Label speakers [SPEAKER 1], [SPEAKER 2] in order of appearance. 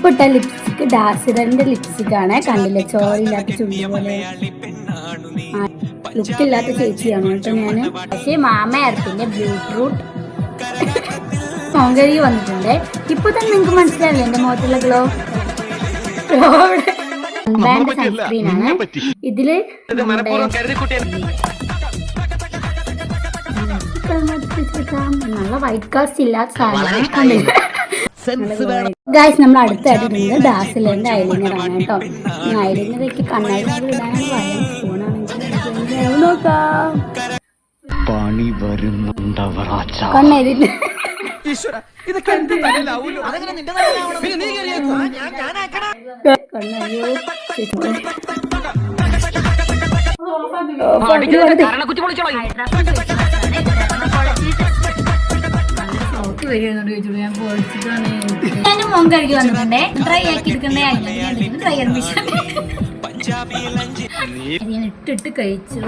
[SPEAKER 1] ഇപ്പൊ ഇട്ട lipstick ഡാസിഡറിന്റെ lipstick ആണ്. കണ്ടില്ലേ, ചോറില്ലാത്ത ചുണ്ടി പോലെ ലുക്കില്ലാത്ത ചേച്ചിയാണ് കേട്ടോ ഞാന്. പക്ഷേ മാമ എർത്തിന്റെ ബീട്രൂട്ട് മോങ്കരി വന്നിട്ടുണ്ട്. ഇപ്പൊ തന്നെ നിങ്ങക്ക് മനസ്സിലാവില്ലേ എന്റെ മുഖത്തുള്ള ഗ്ലോ. സൺസ്ക്രീൻ ആണ് ഇതില്. നല്ല വൈറ്റ് കാസ്റ്റ് ഇല്ലാത്ത സാധനം. ഗൈസ്, നമ്മൾ അടുത്തായിട്ട് ഇടുന്നത് ഡാസിലറിന്റെ ഐലൈനർ ആണ് കേട്ടോ. ഐലൈനറൊക്കെ കണ്ണാടി ഇടാനാണ് പറയാം. ഫോണാണെങ്കിൽ നോക്കാം. കണ്ണെഴുതിട്ട് ഞാൻ മോൻ കഴുകി വന്നിട്ടുണ്ടേ. ഡ്രൈ ആക്കി എടുക്കണ്ടേ ഡ്രയർ മിഷൻ ഞാൻ ഇട്ടിട്ട് കഴിച്ചു.